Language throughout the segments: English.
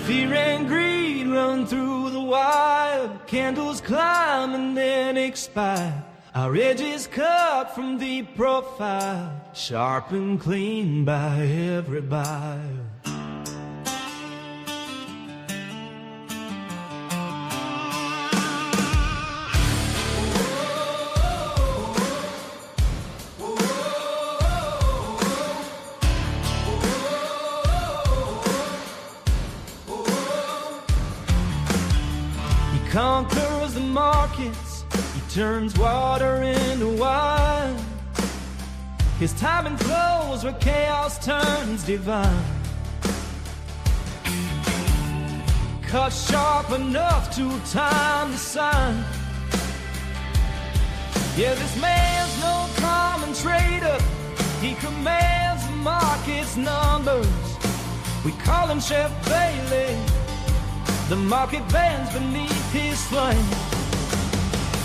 Fear and greed run through the wire. Candles climb and then expire. Our edges cut from the profile, sharp and clean by every buyer. He conquers the markets, he turns water into wine. His timing flows where chaos turns divine. Cut sharp enough to time the sign. Yeah, this man's no common trader. He commands the market's numbers. We call him Chef Bailey. The market bends beneath his flame.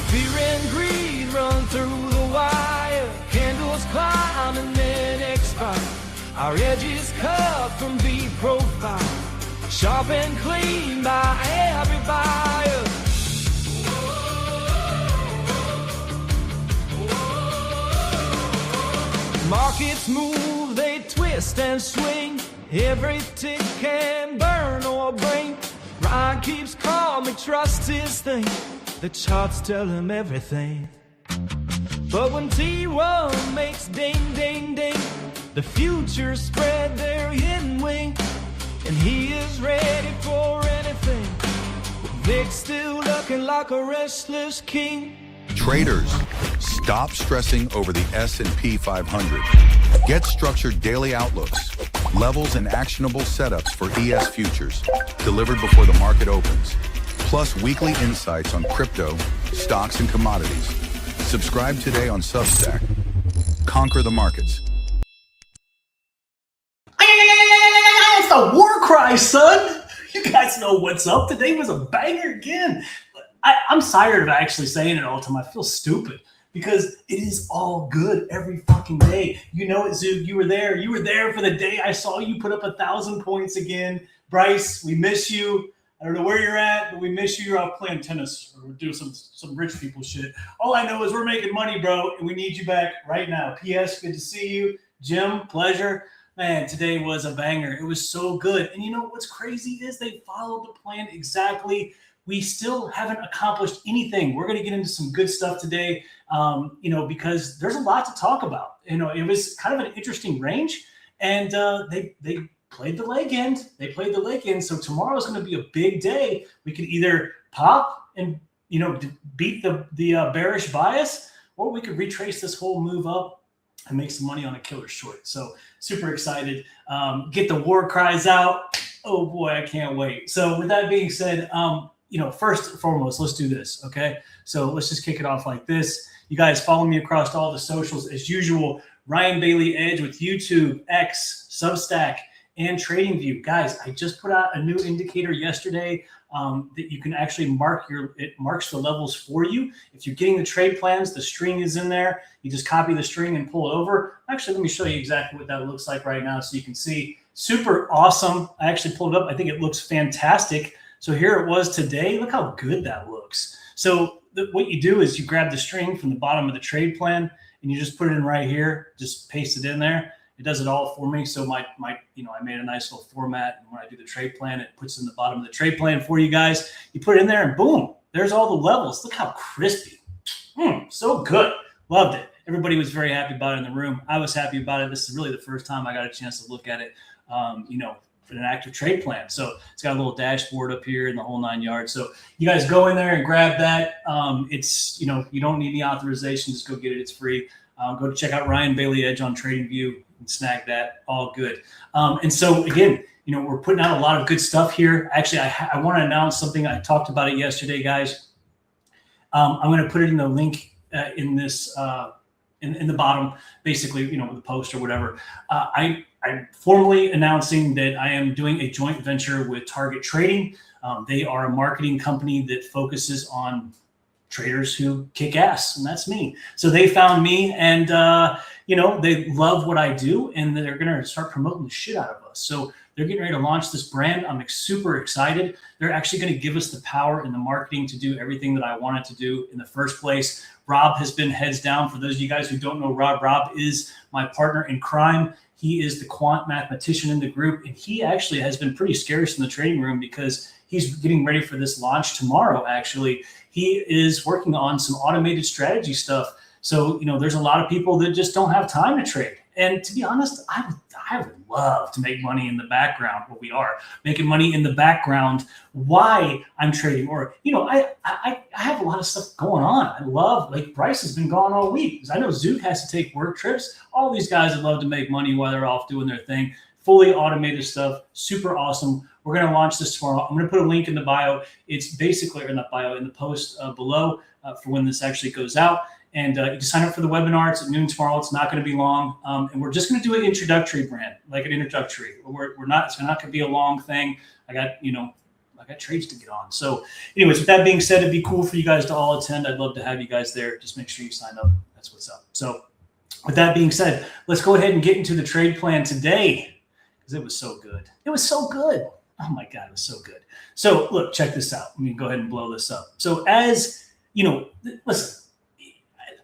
Fear and greed run through the wire. Candles climb and then expire. Our edges cut from the profile, sharp and clean by every buyer. Markets move, they twist and swing. Every tick can burn or bring. Ryan keeps calm, he trusts his thing. The charts tell him everything. But when T1 makes ding, ding, ding, the futures spread their hidden wing. And he is ready for anything. Vic's still looking like a restless king. Traders, stop stressing over the S&P 500. Get structured daily outlooks, levels and actionable setups for ES futures, delivered before the market opens. Plus weekly insights on crypto, stocks, and commodities. Subscribe today on Substack. Conquer the markets. It's the war cry, son. You guys know what's up. Today was a banger again. I'm tired of actually saying it all the time. I feel stupid because it is all good every fucking day. You know it, Zoog. You were there. You were there for the day I saw you put up 1,000 points again. Bryce, we miss you. I don't know where you're at, but we miss you. You're out playing tennis or doing some rich people shit. All I know is we're making money, bro, and we need you back right now. P.S. Good to see you. Jim, pleasure. Man, today was a banger. It was so good. And you know what's crazy is they followed the plan exactly. We still haven't accomplished anything. We're going to get into some good stuff today, because there's a lot to talk about. It was kind of an interesting range, and they played the leg end. So tomorrow is going to be a big day. We could either pop and beat the bearish bias, or we could retrace this whole move up and make some money on a killer short. So super excited. Get the war cries out. Oh boy, I can't wait. So with that being said, first and foremost, let's do this. Okay. So let's just kick it off like this. You guys follow me across all the socials as usual. Ryan Bailey Edge with YouTube, X, Substack, and TradingView. Guys, I just put out a new indicator yesterday that you can actually it marks the levels for you. If you're getting the trade plans, the string is in there. You just copy the string and pull it over. Actually, let me show you exactly what that looks like right now so you can see. Super awesome. I actually pulled it up. I think it looks fantastic. So here it was today. Look how good that looks. So what you do is you grab the string from the bottom of the trade plan and you just put it in right here. Just paste it in there. It does it all for me. So I made a nice little format. And when I do the trade plan, it puts in the bottom of the trade plan for you guys. You put it in there and boom, there's all the levels. Look how crispy. So good. Loved it. Everybody was very happy about it in the room. I was happy about it. This is really the first time I got a chance to look at it, for an active trade plan. So it's got a little dashboard up here and the whole 9 yards. So you guys go in there and grab that. You don't need any authorization. Just go get it. It's free. Go to check out Ryan Bailey Edge on TradingView and snag that. All good. And so again, we're putting out a lot of good stuff here. Actually, I want to announce something. I talked about it yesterday, guys. I'm going to put it in the link in this in the bottom, basically, with the post or whatever. I'm formally announcing that I am doing a joint venture with Target Trading. They are a marketing company that focuses on traders who kick ass, and that's me. So they found me, and they love what I do, and they're going to start promoting the shit out of us. So they're getting ready to launch this brand. I'm super excited. They're actually going to give us the power and the marketing to do everything that I wanted to do in the first place. Rob has been heads down. For those of you guys who don't know Rob is my partner in crime. He is the quant mathematician in the group, and he actually has been pretty scarce in the trading room because he's getting ready for this launch tomorrow. Actually, he is working on some automated strategy stuff. So, there's a lot of people that just don't have time to trade. And to be honest, I would love to make money in the background. Well, we are making money in the background why I'm trading. Or, I have a lot of stuff going on. I love, like, Bryce has been gone all week because I know Zook has to take work trips. All these guys would love to make money while they're off doing their thing. Fully automated stuff, super awesome. We're going to launch this tomorrow. I'm going to put a link in the bio. It's basically, or not bio, in the post below for when this actually goes out. And you can sign up for the webinar. It's at noon tomorrow. It's not going to be long. And we're just going to do an introductory brand, like an introductory. We're not, it's not going to be a long thing. I got trades to get on. So anyways, with that being said, it'd be cool for you guys to all attend. I'd love to have you guys there. Just make sure you sign up. That's what's up. So with that being said, let's go ahead and get into the trade plan today because it was so good. It was so good. Oh my God, it was so good. So look, check this out. Let me go ahead and blow this up. So as listen,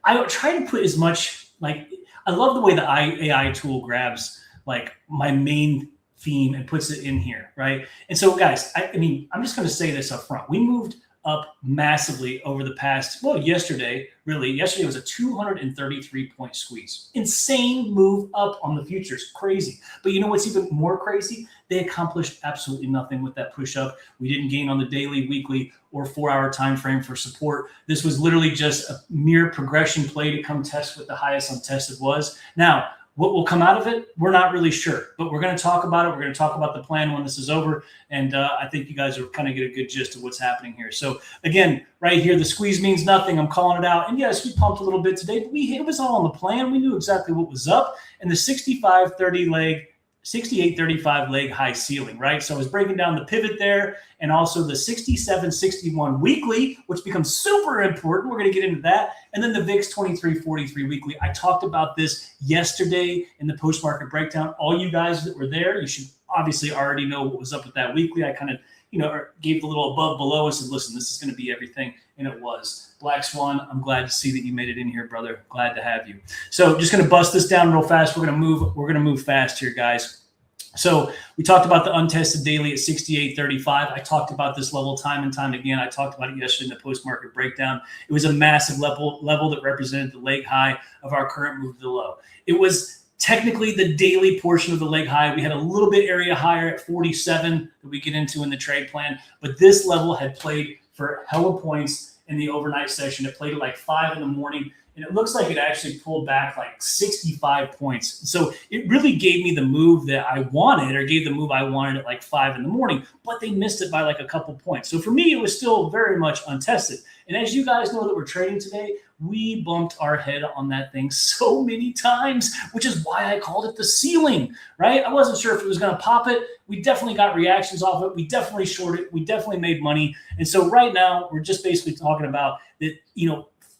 I try to put as much, I love the way the AI tool grabs like my main theme and puts it in here, right? And so guys, I'm just going to say this up front. We moved up massively over the past, yesterday was a 233 point squeeze. Insane move up on the futures, crazy. But you know what's even more crazy? They accomplished absolutely nothing with that push up. We didn't gain on the daily, weekly, or 4-hour time frame for support. This was literally just a mere progression play to come test what the highest untested was. Now, what will come out of it, we're not really sure, but we're going to talk about it. We're going to talk about the plan when this is over, and I think you guys will kind of get a good gist of what's happening here. So again, right here, the squeeze means nothing. I'm calling it out, and yes, we pumped a little bit today, but it was all on the plan. We knew exactly what was up, and the 65-30 leg, 68-35 leg high ceiling, right? So I was breaking down the pivot there, and also the 67-61 weekly, which becomes super important. We're going to get into that. And then the VIX 23-43 weekly. I talked about this yesterday in the post-market breakdown. All you guys that were there, you should obviously already know what was up with that weekly. I kind of, gave the little above below and said, listen, this is going to be everything. And it was. Black Swan, I'm glad to see that you made it in here, brother. Glad to have you. So just going to bust this down real fast. We're going to move fast here, guys. So we talked about the untested daily at 68.35. I talked about this level time and time again. I talked about it yesterday in the post-market breakdown. It was a massive level that represented the leg high of our current move to the low. It was technically the daily portion of the leg high. We had a little bit area higher at 47 that we get into in the trade plan, but this level had played for hella points in the overnight session. It played at like 5 in the morning. And it looks like it actually pulled back like 65 points. So it really gave me the move that I wanted, or gave the move I wanted at like 5 in the morning, but they missed it by like a couple points. So for me, it was still very much untested. And as you guys know that we're trading today, we bumped our head on that thing so many times, which is why I called it the ceiling, right? I wasn't sure if it was going to pop it. We definitely got reactions off it. We definitely shorted. We definitely made money. And so right now, we're just basically talking about that,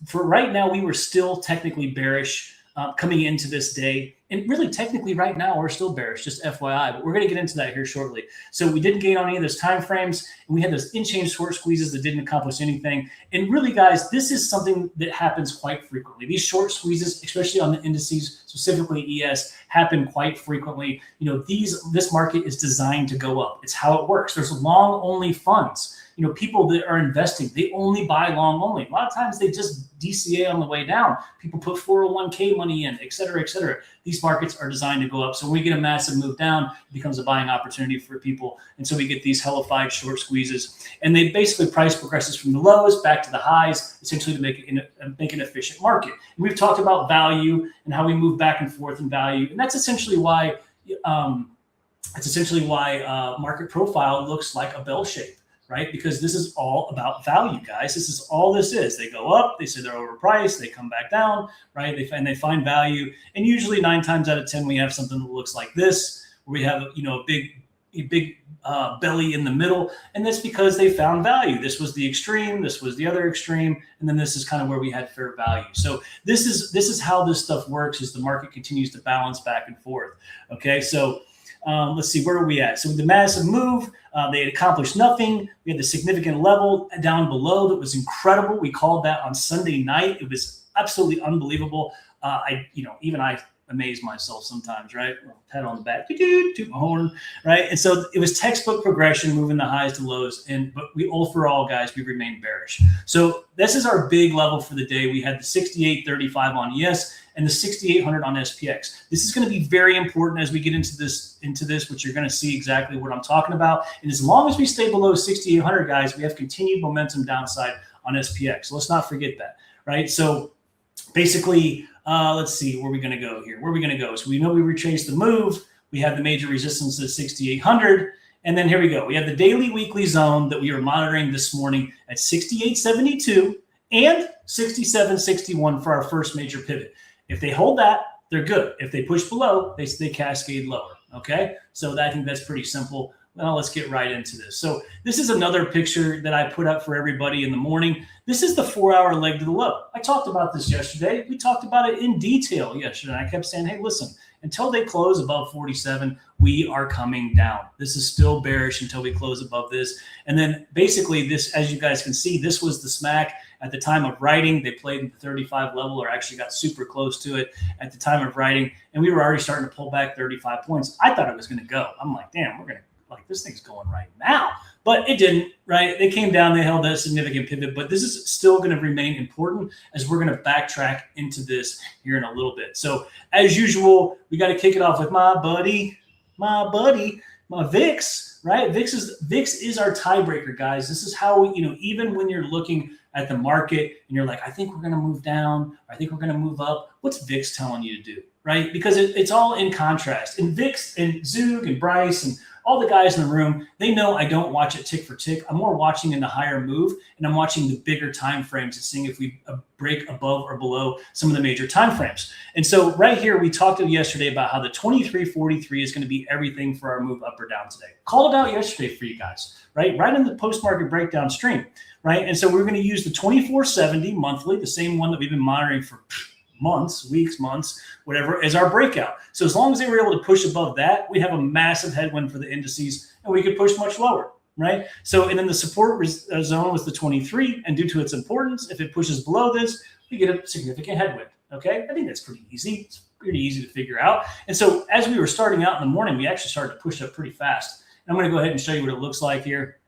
for right now, we were still technically bearish coming into this day. And really, technically, right now, we're still bearish, just FYI. But we're going to get into that here shortly. So we didn't gain on any of those time frames. And we had those in-chain short squeezes that didn't accomplish anything. And really, guys, this is something that happens quite frequently. These short squeezes, especially on the indices, specifically ES, happen quite frequently. This market is designed to go up. It's how it works. There's long-only funds. People that are investing, they only buy long only. A lot of times they just DCA on the way down. People put 401k money in, et cetera, et cetera. These markets are designed to go up. So when we get a massive move down, it becomes a buying opportunity for people. And so we get these hellified short squeezes. And they basically price progresses from the lows back to the highs, essentially to make an efficient market. And we've talked about value and how we move back and forth in value. And that's essentially why market profile looks like a bell shape. Right? Because this is all about value, guys. This is all this is. They go up, they say they're overpriced, they come back down, right? They find value. And usually 9 times out of 10, we have something that looks like this, where we have, a big big belly in the middle, and that's because they found value. This was the extreme, this was the other extreme, and then this is kind of where we had fair value. So this is how this stuff works as the market continues to balance back and forth. Okay, so let's see, where are we at? So with the massive move, they had accomplished nothing. We had the significant level down below that was incredible. We called that on Sunday night. It was absolutely unbelievable. Even I amaze myself sometimes, right? Pat on the back, toot my horn, right? And so it was textbook progression, moving the highs to lows. But we overall, guys, we remained bearish. So this is our big level for the day. We had the 68.35 on ES and the 6,800 on SPX. This is going to be very important as we get into this, which you're going to see exactly what I'm talking about. And as long as we stay below 6,800, guys, we have continued momentum downside on SPX. So let's not forget that, right? So basically, let's see, where are we going to go here? Where are we going to go? So we know we retraced the move. We have the major resistance at 6,800. And then here we go. We have the daily weekly zone that we were monitoring this morning at 68.72 and 67.61 for our first major pivot. If they hold that, they're good. If they push below, they cascade lower. Okay, so I think that's pretty simple. Well, let's get right into this. So this is another picture that I put up for everybody in the morning. This is the 4-hour leg to the low. I talked about this yesterday. We talked about it in detail yesterday. I kept saying, hey, listen, until they close above 47, we are coming down. This is still bearish until we close above this. And then basically this, as you guys can see, this was the smack. At the time of writing, they played at the 35 level, or actually got super close to it at the time of writing. And we were already starting to pull back 35 points. I thought it was going to go. I'm like, damn, we're going to, like, this thing's going right now. But it didn't, right? They came down, they held that significant pivot, but this is still going to remain important as we're going to backtrack into this here in a little bit. So as usual, we got to kick it off with my buddy, VIX, right? VIX is our tiebreaker, guys. This is how we, even when you're looking at the market and you're like, I think we're going to move down, I think we're going to move up. What's VIX telling you to do, right? Because it's all in contrast. And VIX and Zug and Bryce and all the guys in the room, they know I don't watch it tick for tick. I'm more watching in the higher move, and I'm watching the bigger time frames and seeing if we break above or below some of the major time frames. And so right here, we talked yesterday about how the 23.43 is going to be everything for our move up or down today. Called it out yesterday for you guys, right? Right in the post-market breakdown stream, right? And so we're going to use the 24.70 monthly, the same one that we've been monitoring for months, weeks, months, whatever, as our breakout. So as long as they were able to push above that, we have a massive headwind for the indices, and we could push much lower, right? So, and then the support zone was the 23, and due to its importance, if it pushes below this, we get a significant headwind, okay? I think that's pretty easy. It's pretty easy to figure out. And so as we were starting out in the morning, we actually started to push up pretty fast. And I'm going to go ahead and show you what it looks like here.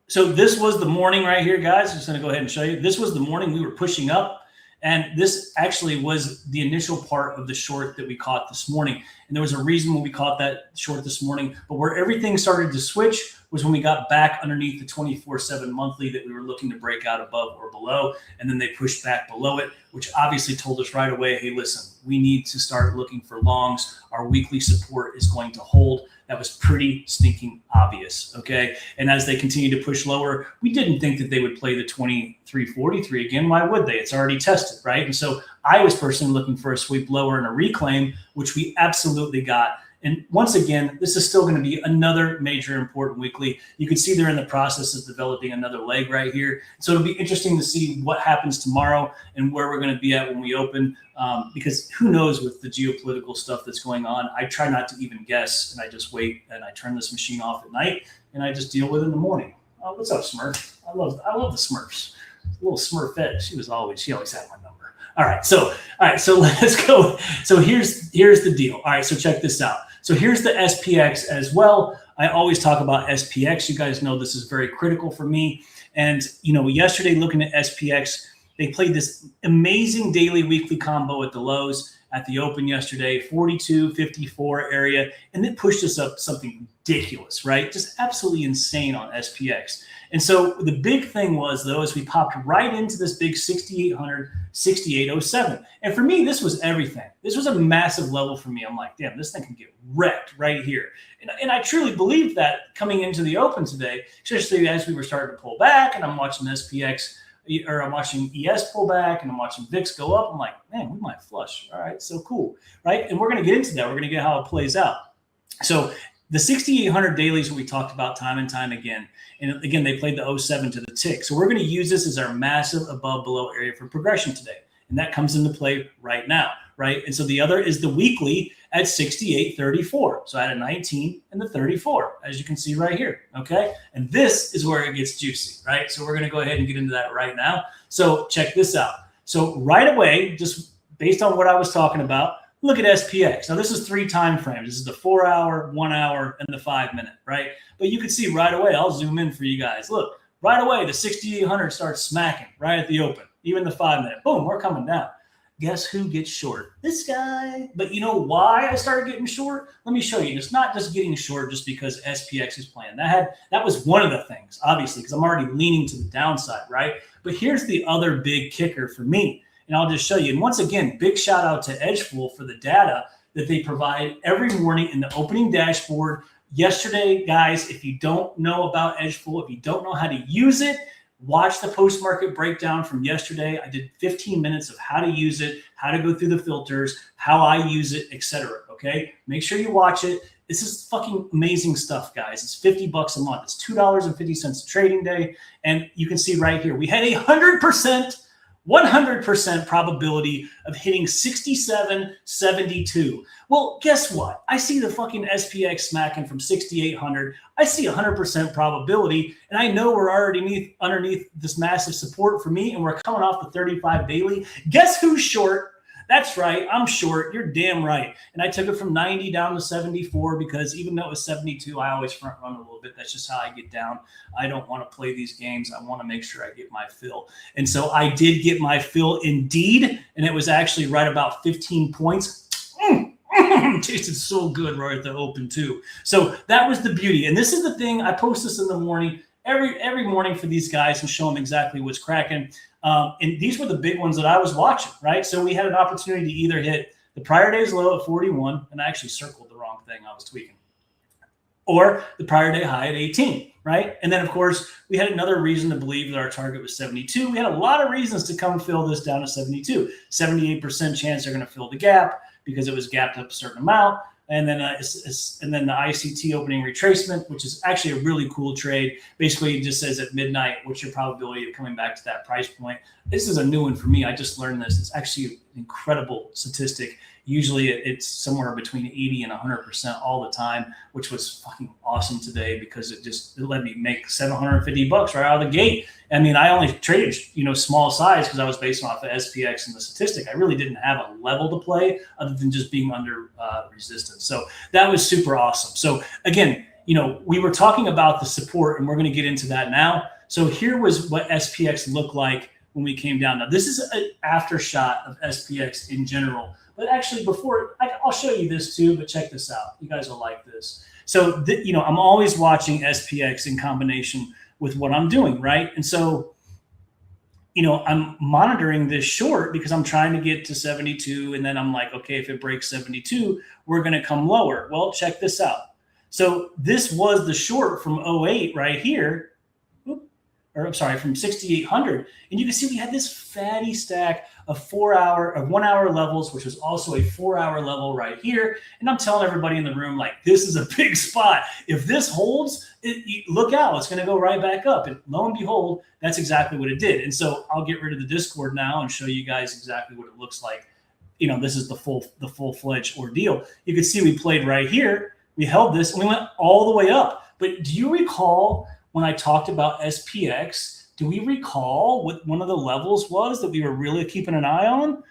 So this was the morning right here, guys. I'm just going to go ahead and show you. This was the morning we were pushing up. And this actually was the initial part of the short that we caught this morning. And there was a reason when we caught that short this morning. But where everything started to switch was when we got back underneath the 24/7 monthly that we were looking to break out above or below. And then they pushed back below it, which obviously told us right away, hey, listen, we need to start looking for longs. Our weekly support is going to hold. That was pretty stinking obvious, okay? And as they continue to push lower, we didn't think that they would play the 23.43 again. Why would they? It's already tested, right? And so I was personally looking for a sweep lower and a reclaim, which we absolutely got. And once again, this is still going to be another major important weekly. You can see they're in the process of developing another leg right here. So it'll be interesting to see what happens tomorrow and where we're going to be at when we open, because who knows with the geopolitical stuff that's going on. I try not to even guess, and I just wait, and I turn this machine off at night, and I just deal with it in the morning. Oh, what's up, Smurf? I love the Smurfs. Little Smurfette. She always had my number. All right, so let's go. So here's the deal. All right, so check this out. So here's the SPX as well. I always talk about SPX. You guys know this is very critical for me. And, yesterday looking at SPX, they played this amazing daily weekly combo at the lows at the open yesterday, 42.54 area. And it pushed us up something ridiculous, right? Just absolutely insane on SPX. And so the big thing was, though, is we popped right into this big 6,800, 68.07. And for me, this was everything. This was a massive level for me. I'm like, damn, this thing can get wrecked right here. And I truly believed that coming into the open today, especially as we were starting to pull back, and I'm watching SPX, or I'm watching ES pull back and I'm watching VIX go up. I'm like, man, we might flush. All right, so cool, right? And we're going to get into that. We're going to get how it plays out. So the 6,800 dailies we talked about time and time again. And again, they played the 07 to the tick. So we're going to use this as our massive above below area for progression today. And that comes into play right now, right? And so the other is the weekly at 68.34. So I had a 19 and the 34, as you can see right here, okay? And this is where it gets juicy, right? So we're going to go ahead and get into that right now. So check this out. So right away, just based on what I was talking about, look at SPX. Now, this is 3 time frames. This is the 4 hour, 1 hour, and the 5 minute, right? But you can see right away, I'll zoom in for you guys. Look, right away, the 6,800 starts smacking right at the open, even the 5 minute. Boom, we're coming down. Guess who gets short? This guy. But you know why I started getting short? Let me show you. It's not just getting short just because SPX is playing. That was one of the things, obviously, because I'm already leaning to the downside, right? But here's the other big kicker for me. And I'll just show you. And once again, big shout out to Edgeful for the data that they provide every morning in the opening dashboard. Yesterday, guys, if you don't know about Edgeful, if you don't know how to use it, watch the post-market breakdown from yesterday. I did 15 minutes of how to use it, how to go through the filters, how I use it, etc. Okay? Make sure you watch it. This is fucking amazing stuff, guys. It's $50 a month. It's $2.50 a trading day. And you can see right here, we had 100% probability of hitting 67.72. Well, guess what? I see the fucking SPX smacking from 6,800. I see 100% probability, and I know we're already underneath this massive support for me, and we're coming off the 35 daily. Guess who's short? That's right. I'm short. You're damn right. And I took it from 90 down to 74 because even though it was 72, I always front run a little bit. That's just how I get down. I don't want to play these games. I want to make sure I get my fill. And so I did get my fill indeed. And it was actually right about 15 points. Tasted so good right at the open too. So that was the beauty. And this is the thing. I post this in the morning, every morning for these guys and show them exactly what's cracking. And these were the big ones that I was watching, right? So we had an opportunity to either hit the prior day's low at 41, and I actually circled the wrong thing. I was tweaking. Or the prior day high at 18, right? And then, of course, we had another reason to believe that our target was 72. We had a lot of reasons to come fill this down to 72. 78% chance they're going to fill the gap because it was gapped up a certain amount. And then the ICT opening retracement, which is actually a really cool trade. Basically, it just says at midnight, what's your probability of coming back to that price point? This is a new one for me. I just learned this. It's actually an incredible statistic. Usually it's somewhere between 80 and 100% all the time, which was fucking awesome today because it let me make $750 right out of the gate. I mean, I only traded, small size because I was based off of SPX and the statistic. I really didn't have a level to play other than just being under resistance. So that was super awesome. So again, we were talking about the support and we're going to get into that now. So here was what SPX looked like when we came down. Now, this is an after shot of SPX in general. But actually, I'll show you this too, but check this out. You guys will like this. So, I'm always watching SPX in combination with what I'm doing, right? And so, I'm monitoring this short because I'm trying to get to 72. And then I'm like, okay, if it breaks 72, we're going to come lower. Well, check this out. So this was the short from 08 right here. From 6,800. And you can see we had this fatty stack of 1 hour levels, which was also a 4 hour level right here. And I'm telling everybody in the room, like, this is a big spot. If this holds, look out, it's going to go right back up. And lo and behold, that's exactly what it did. And so I'll get rid of the Discord now and show you guys exactly what it looks like. This is the full-fledged ordeal. You can see we played right here. We held this and we went all the way up. But do you recall when I talked about SPX, do we recall what one of the levels was that we were really keeping an eye on?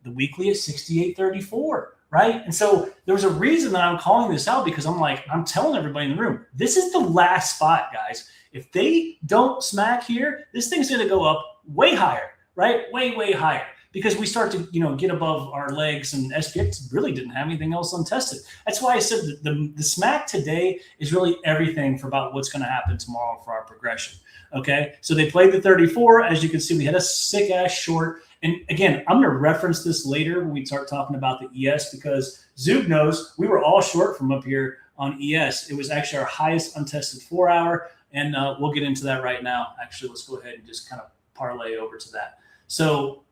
The weekly at 68.34, right? And so there was a reason that I'm calling this out because I'm telling everybody in the room, this is the last spot, guys. If they don't smack here, this thing's going to go up way higher, right? Way, way higher. Because we start to, get above our legs, and SPX really didn't have anything else untested. That's why I said the smack today is really everything for about what's going to happen tomorrow for our progression. Okay, so they played the 34. As you can see, we had a sick ass short. And again, I'm going to reference this later when we start talking about the ES because Zug knows we were all short from up here on ES. It was actually our highest untested 4 hour, and we'll get into that right now. Actually, let's go ahead and just kind of parlay over to that. So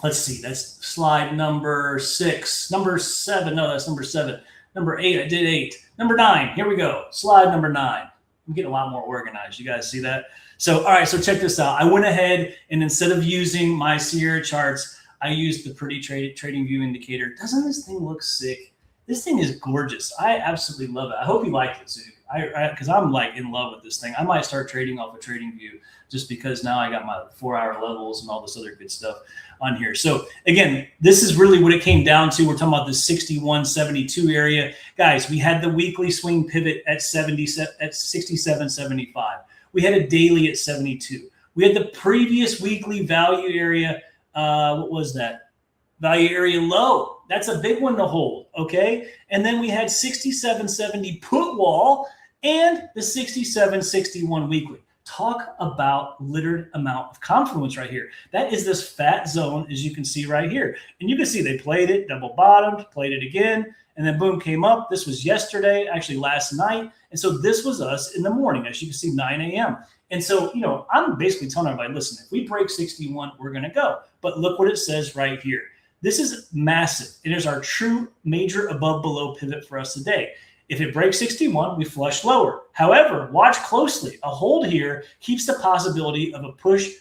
let's see, that's slide number 6. Number 7, no, that's number 7. Number 8, I did 8. Number 9, here we go. Slide number 9. I'm getting a lot more organized. You guys see that? So, all right, so check this out. I went ahead and instead of using my Sierra charts, I used the pretty trading view indicator. Doesn't this thing look sick? This thing is gorgeous. I absolutely love it. I hope you like it, Zook. Because I'm like in love with this thing. I might start trading off a trading view just because now I got my 4-hour levels and all this other good stuff on here. So again, this is really what it came down to. We're talking about the 61.72 area. Guys, we had the weekly swing pivot at 67.75. We had a daily at 72. We had the previous weekly value area. What was that? Value area low. That's a big one to hold, okay? And then we had 67.70 put wall and the 67.61 weekly. Talk about littered amount of confluence right here. That is this fat zone, as you can see right here. And you can see they played it, double bottomed, played it again, and then boom, came up. This was yesterday, actually last night. And so this was us in the morning, as you can see, 9 a.m. And so, you know, I'm basically telling everybody, listen, if we break 61, we're going to go. But look what it says right here. This is massive. It is our true major above-below pivot for us today. If it breaks 61, we flush lower. However, watch closely. A hold here keeps the possibility of a push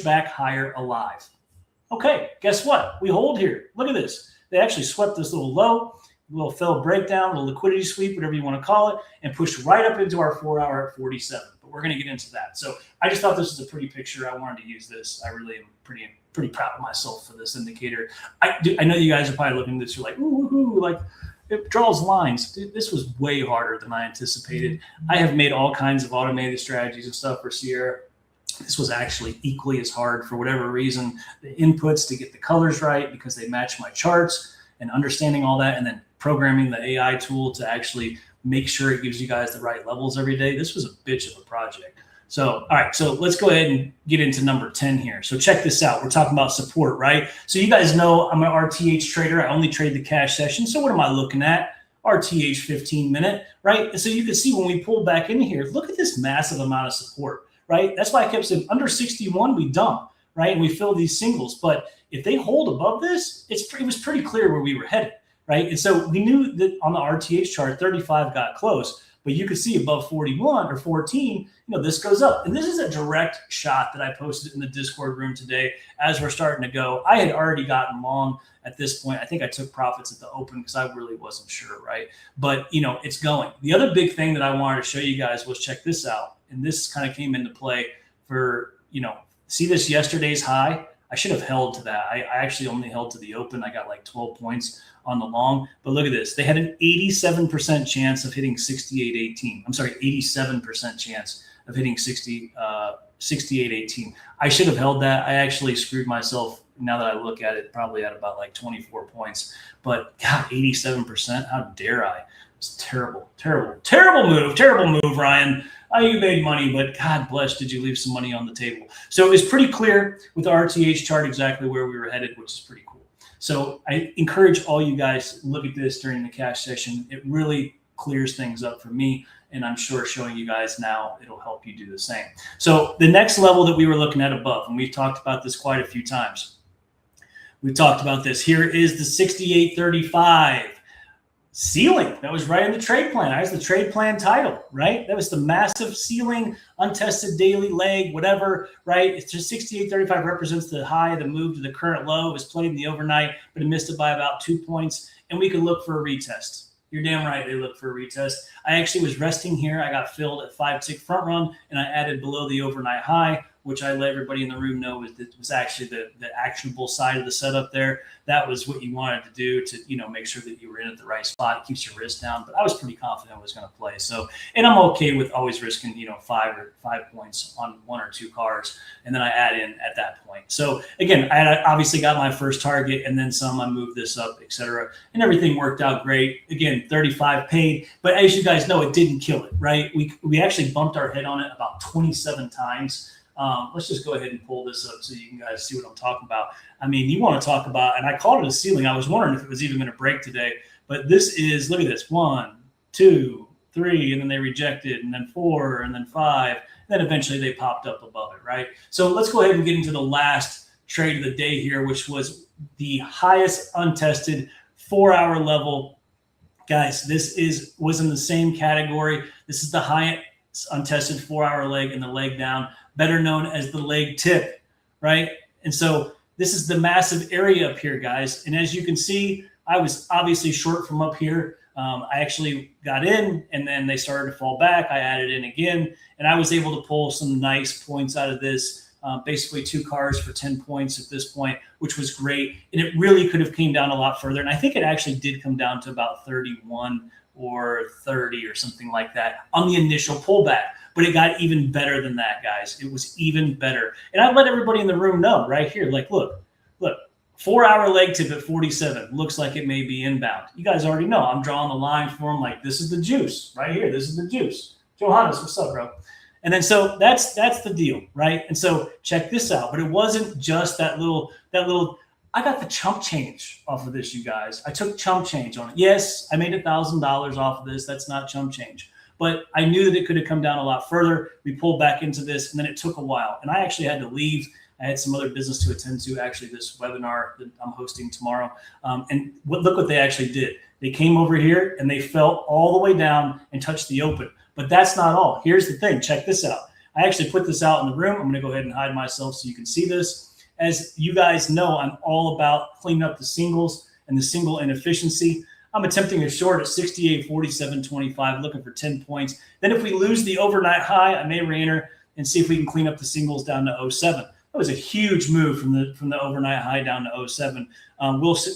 back higher alive. Okay, guess what? We hold here. Look at this. They actually swept this little low, little fell breakdown, little liquidity sweep, whatever you want to call it, and pushed right up into our 4-hour at 47. But we're going to get into that. So I just thought this was a pretty picture. I wanted to use this. I really am pretty proud of myself for this indicator. I know you guys are probably looking at this. You're like, ooh, like it draws lines. Dude, this was way harder than I anticipated. I have made all kinds of automated strategies and stuff for Sierra. This was actually equally as hard for whatever reason. The inputs to get the colors right because they match my charts and understanding all that, and then programming the AI tool to actually make sure it gives you guys the right levels every day. This was a bitch of a project. So, all right, so let's go ahead and get into number 10 here. So check this out. We're talking about support, right? So you guys know I'm an RTH trader. I only trade the cash session. So what am I looking at? RTH 15-minute, right? And so you can see when we pull back in here, look at this massive amount of support, right? That's why I kept saying under 61, we dump, right? And we fill these singles. But if they hold above this, it was pretty clear where we were headed, right? And so we knew that on the RTH chart, 35 got close. But you can see above 41 or 14, this goes up. And this is a direct shot that I posted in the Discord room today as we're starting to go. I had already gotten long at this point. I think I took profits at the open because I really wasn't sure, right? But, it's going. The other big thing that I wanted to show you guys was check this out. And this kind of came into play for, see this yesterday's high? I should have held to that. I actually only held to the open. I got like 12 points on the long. But look at this. They had an 87% chance of hitting 68.18. I'm sorry, 87% chance of hitting 68.18. I should have held that. I actually screwed myself. Now that I look at it, probably at about like 24 points. But God, 87%. How dare I? It's terrible move, Ryan. You made money, but God bless, did you leave some money on the table? So it was pretty clear with the RTH chart exactly where we were headed, which is pretty cool. So I encourage all you guys to look at this during the cash session. It really clears things up for me, and I'm sure showing you guys now, it'll help you do the same. So the next level that we were looking at above, and we've talked about this quite a few times. We've talked about this. Here is the 68.35. Ceiling. That was right in the trade plan. That was the trade plan title, right? That was the massive ceiling, untested daily leg, whatever, right? It's just 68.35 represents the high, the move to the current low. It was played in the overnight, but it missed it by about 2 points. And we could look for a retest. You're damn right they look for a retest. I actually was resting here. I got filled at 5-tick front run, and I added below the overnight high, which I let everybody in the room know was actually the actionable side of the setup there. That was what you wanted to do to, make sure that you were in at the right spot. It keeps your risk down, but I was pretty confident it was going to play. So, and I'm okay with always risking, 5 points on 1 or 2 cars, and then I add in at that point. So again, I obviously got my first target and then some. I moved this up, etc., and everything worked out great. Again, 35 paid, but as you guys know, it didn't kill it, right? We actually bumped our head on it about 27 times. Let's just go ahead and pull this up so you can guys see what I'm talking about. I mean, you want to talk about, and I called it a ceiling. I was wondering if it was even going to break today, but this is, look at this, 1, 2, 3, and then they rejected, and then 4, and then 5, and then eventually they popped up above it, right? So let's go ahead and get into the last trade of the day here, which was the highest untested 4-hour level. Guys, this was in the same category. This is the highest untested 4-hour leg and the leg down, better known as the leg tip, right? And so this is the massive area up here, guys. And as you can see, I was obviously short from up here. I actually got in, and then they started to fall back. I added in again, and I was able to pull some nice points out of this. Basically 2 cars for 10 points at this point, which was great. And it really could have came down a lot further. And I think it actually did come down to about 31 or 30 or something like that on the initial pullback. But it got even better than that, guys. It was even better. And I let everybody in the room know right here, like, look, 4-hour leg tip at 47. Looks like it may be inbound. You guys already know. I'm drawing the line for them like, this is the juice right here. This is the juice. Johannes, what's up, bro? And then so that's the deal, right? And so check this out. But it wasn't just that little. I got the chump change off of this, you guys. I took chump change on it. Yes, I made $1,000 off of this. That's not chump change. But I knew that it could have come down a lot further. We pulled back into this, and then it took a while. And I actually had to leave. I had some other business to attend to, actually, this webinar that I'm hosting tomorrow. And look what they actually did. They came over here, and they fell all the way down and touched the open. But that's not all. Here's the thing. Check this out. I actually put this out in the room. I'm going to go ahead and hide myself so you can see this. As you guys know, I'm all about cleaning up the singles and the single inefficiency. I'm attempting a short at 68, 47, 25, looking for 10 points. Then if we lose the overnight high, I may re-enter and see if we can clean up the singles down to 07. That was a huge move from the overnight high down to 07.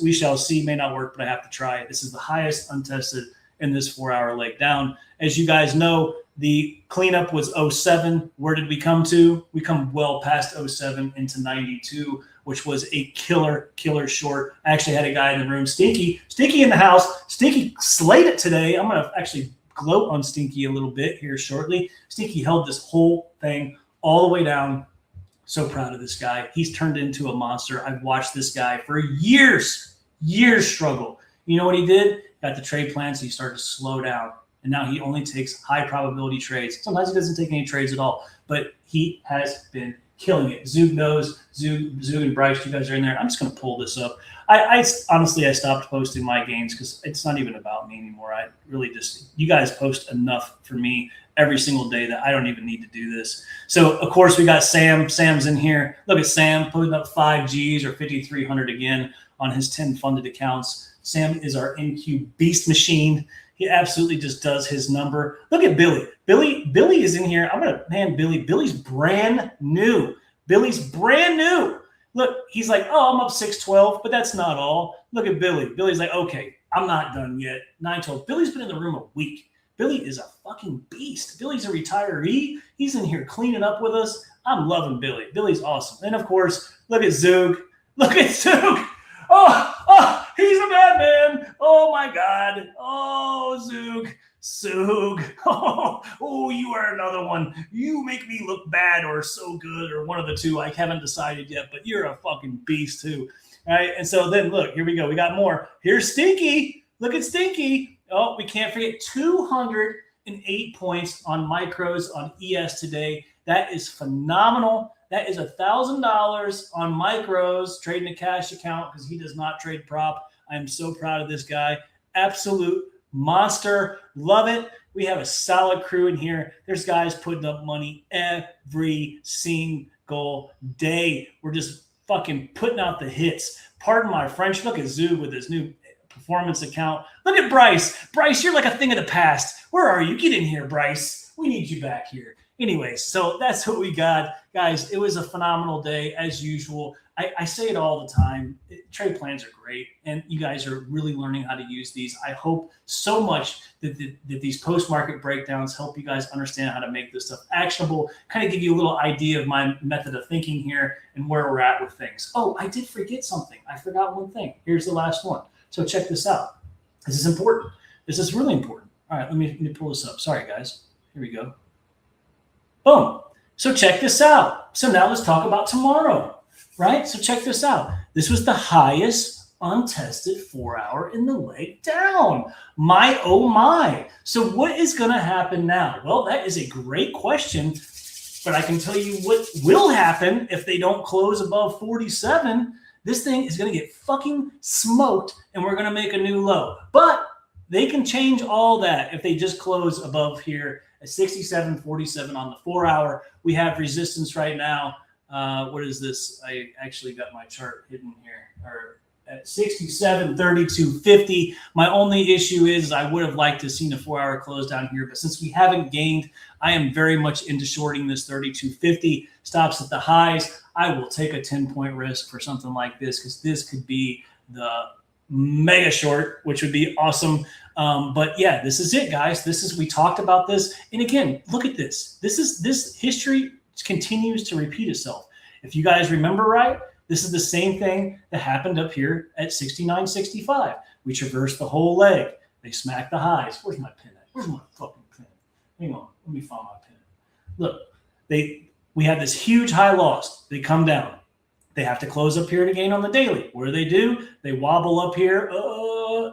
We shall see. May not work, but I have to try it. This is the highest untested in this 4-hour leg down. As you guys know, the cleanup was 07. Where did we come to? We come well past 07 into 92, which was a killer short. I actually had a guy in the room, Stinky in the house. Stinky slayed it today. I'm going to actually gloat on Stinky a little bit here shortly. Stinky held this whole thing all the way down. So proud of this guy. He's turned into a monster. I've watched this guy for years struggle. You know what he did? Got the trade plan, so he started to slow down. And now he only takes high probability trades. Sometimes he doesn't take any trades at all, but he has been killing it. Zug knows. Zug and Bryce, you guys are in there. I'm just going to pull this up. I honestly stopped posting my games because it's not even about me anymore. I really just, you guys post enough for me every single day that I don't even need to do this. So, of course, we got Sam. Sam's in here. Look at Sam putting up 5 Gs or 5,300 again on his 10 funded accounts. Sam is our NQ beast machine. He absolutely just does his number. Look at Billy. Billy is in here. I'm going to hand Billy. Billy's brand new. Look, he's like, oh, I'm up 612, but that's not all. Look at Billy. Billy's like, okay, I'm not done yet. 912. Billy's been in the room a week. Billy is a fucking beast. Billy's a retiree. He's in here cleaning up with us. I'm loving Billy. Billy's awesome. And, of course, look at Zug. Oh, he's a bad man. Oh, my God. Oh, Zug. Oh, you are another one. You make me look bad or so good or one of the two. I haven't decided yet, but you're a fucking beast too. All right. And so then look, here we go. We got more. Here's Stinky. Look at Stinky. Oh, we can't forget 208 points on micros on ES today. That is phenomenal. That is $1,000 on micros, trading a cash account because he does not trade prop. I'm so proud of this guy. Absolute monster. Love it. We have a solid crew in here. There's guys putting up money every single day. We're just fucking putting out the hits. Pardon my French. Look at Zoo with his new performance account. Look at Bryce. Bryce, you're like a thing of the past. Where are you? Get in here, Bryce. We need you back here. Anyways, so that's what we got. Guys, it was a phenomenal day as usual. I say it all the time. Trade plans are great, and you guys are really learning how to use these. I hope so much that these post-market breakdowns help you guys understand how to make this stuff actionable, kind of give you a little idea of my method of thinking here and where we're at with things. Oh, I did forget something. I forgot one thing. Here's the last one. So check this out. This is important. This is really important. All right, let me pull this up. Sorry, guys. Here we go. Boom. So check this out. So now let's talk about tomorrow. Right? So check this out. This was the highest untested 4 hour in the leg down. My, oh my. So what is going to happen now? Well, that is a great question, but I can tell you what will happen if they don't close above 47. This thing is going to get fucking smoked, and we're going to make a new low. But they can change all that if they just close above here at 67.47 on the 4 hour. We have resistance right now. What is this? I actually got my chart hidden here. Or at 67.32.50. My only issue is I would have liked to have seen a 4 hour close down here, but since we haven't gained, I am very much into shorting this 32.50. Stops at the highs. I will take a 10-point risk for something like this because this could be the mega short, which would be awesome. But yeah, this is it, guys. We talked about this. And again, look at this. This history continues to repeat itself. If you guys remember right, this is the same thing that happened up here at 69.65. We traversed the whole leg. They smacked the highs. Where's my pin at? Where's my fucking pin? Hang on. Let me find my pin. Look, we had this huge high loss. They come down. They have to close up here to gain on the daily. What do? They wobble up here.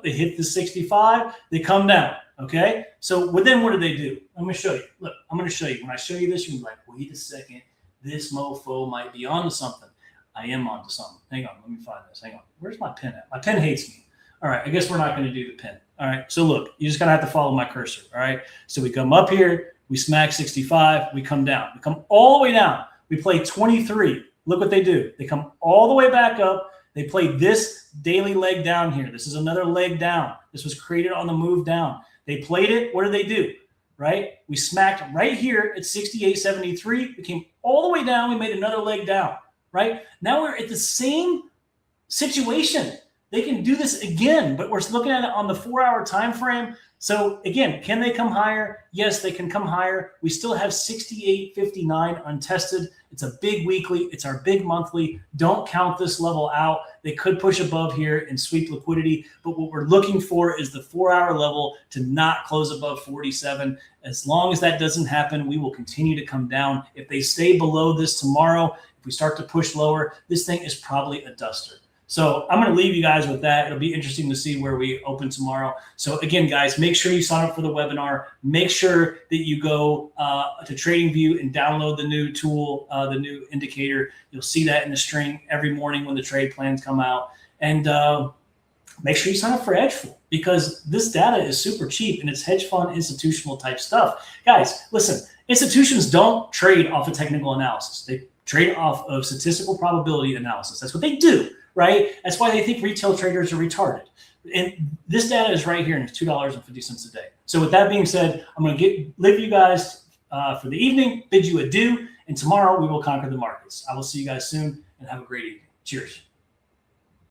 They hit the 65. They come down. Okay? So then what do they do? I'm going to show you. Look, I'm going to show you. When I show you this, you're like, wait a second. This mofo might be onto something. I am onto something. Hang on. Let me find this. Hang on. Where's my pen at? My pen hates me. All right. I guess we're not going to do the pen. All right. So look, you're just going to have to follow my cursor. All right. So we come up here. We smack 65. We come down. We come all the way down. We play 23. Look what they do. They come all the way back up. They play this daily leg down here. This is another leg down. This was created on the move down. They played it. What did they do? Right? We smacked right here at 68.73. We came all the way down. We made another leg down. Right? Now we're at the same situation. They can do this again, but we're looking at it on the 4 hour time frame. So again, can they come higher? Yes, they can come higher. We still have 68.59 untested. It's a big weekly. It's our big monthly. Don't count this level out. They could push above here and sweep liquidity, but what we're looking for is the 4 hour level to not close above 47. As long as that doesn't happen, we will continue to come down. If they stay below this tomorrow, if we start to push lower, this thing is probably a duster. So I'm going to leave you guys with that. It'll be interesting to see where we open tomorrow. So again, guys, make sure you sign up for the webinar. Make sure that you go to TradingView and download the new tool, the new indicator. You'll see that in the string every morning when the trade plans come out. And make sure you sign up for Edgeful because this data is super cheap and it's hedge fund institutional type stuff. Guys, listen, institutions don't trade off of technical analysis. They trade off of statistical probability analysis. That's what they do. Right? That's why they think retail traders are retarded. And this data is right here and it's $2.50 a day. So with that being said, I'm going to leave you guys for the evening, bid you adieu, and tomorrow we will conquer the markets. I will see you guys soon and have a great evening. Cheers.